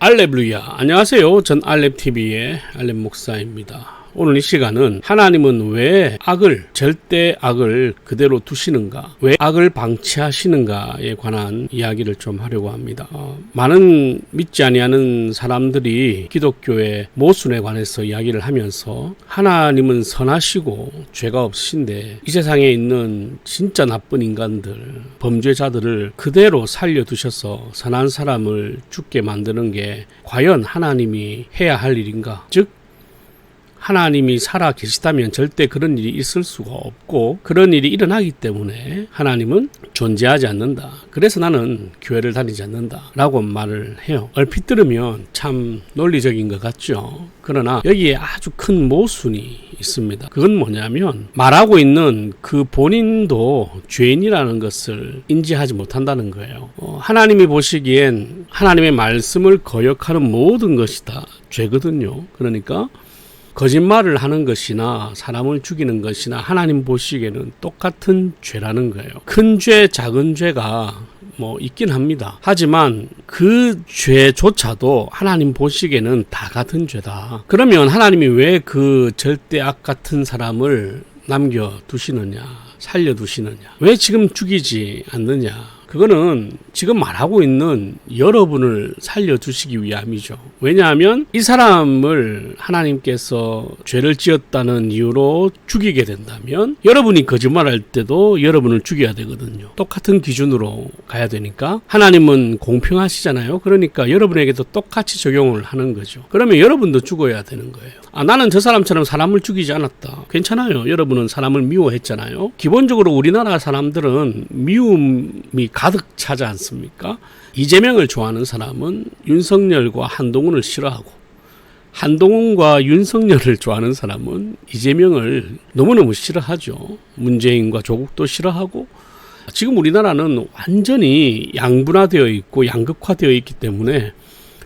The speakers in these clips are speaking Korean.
알렙루야. 안녕하세요. 전 알렙TV의 알렙 목사입니다. 오늘 이 시간은 하나님은 왜 절대 악을 그대로 두시는가, 왜 악을 방치하시는가에 관한 이야기를 좀 하려고 합니다. 많은 믿지 아니하는 사람들이 기독교의 모순에 관해서 이야기를 하면서 하나님은 선하시고 죄가 없으신데 이 세상에 있는 진짜 나쁜 인간들, 범죄자들을 그대로 살려두셔서 선한 사람을 죽게 만드는 게 과연 하나님이 해야 할 일인가? 즉 하나님이 살아 계시다면 절대 그런 일이 있을 수가 없고, 그런 일이 일어나기 때문에 하나님은 존재하지 않는다. 그래서 나는 교회를 다니지 않는다 라고 말을 해요. 얼핏 들으면 참 논리적인 것 같죠. 그러나 여기에 아주 큰 모순이 있습니다. 그건 뭐냐면 말하고 있는 그 본인도 죄인이라는 것을 인지하지 못한다는 거예요. 하나님이 보시기엔 하나님의 말씀을 거역하는 모든 것이 다 죄거든요. 그러니까 거짓말을 하는 것이나 사람을 죽이는 것이나 하나님 보시기에는 똑같은 죄라는 거예요. 큰 죄, 작은 죄가 있긴 합니다. 하지만 그 죄조차도 하나님 보시기에는 다 같은 죄다. 그러면 하나님이 왜 그 절대 악 같은 사람을 남겨두시느냐, 살려두시느냐, 왜 지금 죽이지 않느냐? 그거는 지금 말하고 있는 여러분을 살려주시기 위함이죠. 왜냐하면 이 사람을 하나님께서 죄를 지었다는 이유로 죽이게 된다면 여러분이 거짓말할 때도 여러분을 죽여야 되거든요. 똑같은 기준으로 가야 되니까 하나님은 공평하시잖아요. 그러니까 여러분에게도 똑같이 적용을 하는 거죠. 그러면 여러분도 죽어야 되는 거예요. 나는 저 사람처럼 사람을 죽이지 않았다. 괜찮아요. 여러분은 사람을 미워했잖아요. 기본적으로 우리나라 사람들은 미움이 가득 차지 않습니까? 이재명을 좋아하는 사람은 윤석열과 한동훈을 싫어하고, 한동훈과 윤석열을 좋아하는 사람은 이재명을 너무너무 싫어하죠. 문재인과 조국도 싫어하고. 지금 우리나라는 완전히 양분화되어 있고 양극화되어 있기 때문에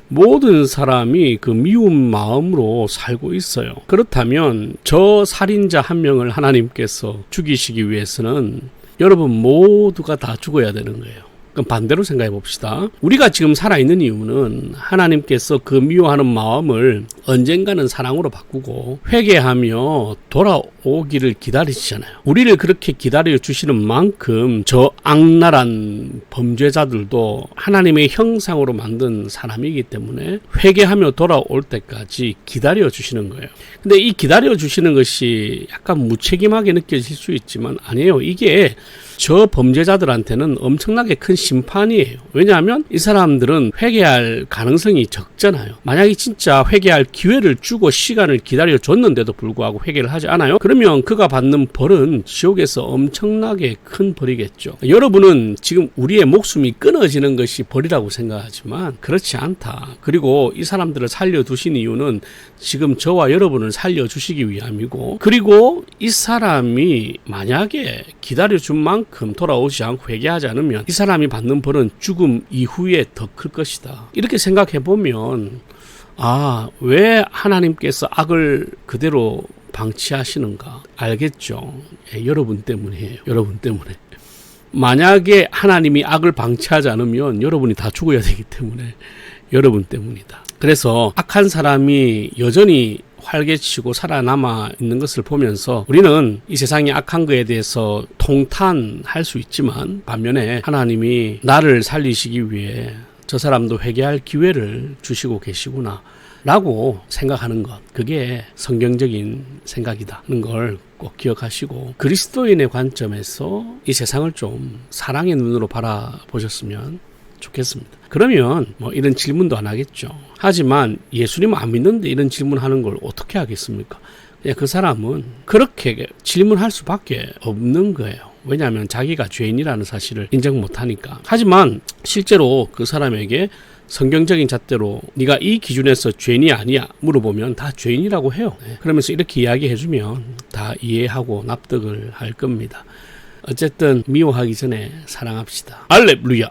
모든 사람이 그 미운 마음으로 살고 있어요. 그렇다면 저 살인자 한 명을 하나님께서 죽이시기 위해서는 여러분 모두가 다 죽어야 되는 거예요. 그럼 반대로 생각해 봅시다. 우리가 지금 살아있는 이유는 하나님께서 그 미워하는 마음을 언젠가는 사랑으로 바꾸고 회개하며 돌아오기를 기다리시잖아요. 우리를 그렇게 기다려 주시는 만큼 저 악랄한 범죄자들도 하나님의 형상으로 만든 사람이기 때문에 회개하며 돌아올 때까지 기다려 주시는 거예요. 근데 이 기다려 주시는 것이 약간 무책임하게 느껴질 수 있지만 아니에요. 이게 저 범죄자들한테는 엄청나게 큰 심판이에요. 왜냐하면 이 사람들은 회개할 가능성이 적잖아요. 만약에 진짜 회개할 기회를 주고 시간을 기다려줬는데도 불구하고 회개를 하지 않아요? 그러면 그가 받는 벌은 지옥에서 엄청나게 큰 벌이겠죠. 여러분은 지금 우리의 목숨이 끊어지는 것이 벌이라고 생각하지만 그렇지 않다. 그리고 이 사람들을 살려두신 이유는 지금 저와 여러분을 살려주시기 위함이고, 그리고 이 사람이 만약에 기다려준 만큼 돌아오지 않고 회개하지 않으면 이 사람이 받는 벌은 죽음 이후에 더 클 것이다. 이렇게 생각해 보면 왜 하나님께서 악을 그대로 방치하시는가 알겠죠. 여러분 때문이에요. 여러분 때문에. 만약에 하나님이 악을 방치하지 않으면 여러분이 다 죽어야 되기 때문에 여러분 때문이다. 그래서 악한 사람이 여전히 활개치고 살아남아 있는 것을 보면서 우리는 이 세상의 악한 것에 대해서 통탄할 수 있지만, 반면에 하나님이 나를 살리시기 위해 저 사람도 회개할 기회를 주시고 계시구나 라고 생각하는 것, 그게 성경적인 생각이다는 걸 꼭 기억하시고 그리스도인의 관점에서 이 세상을 좀 사랑의 눈으로 바라보셨으면 좋겠습니다. 그러면 이런 질문도 안 하겠죠. 하지만 예수님 안 믿는데 이런 질문하는 걸 어떻게 하겠습니까? 그냥 그 사람은 그렇게 질문할 수밖에 없는 거예요. 왜냐하면 자기가 죄인이라는 사실을 인정 못하니까. 하지만 실제로 그 사람에게 성경적인 잣대로 네가 이 기준에서 죄인이 아니야 물어보면 다 죄인이라고 해요. 그러면서 이렇게 이야기해주면 다 이해하고 납득을 할 겁니다. 어쨌든 미워하기 전에 사랑합시다. 알렙루야.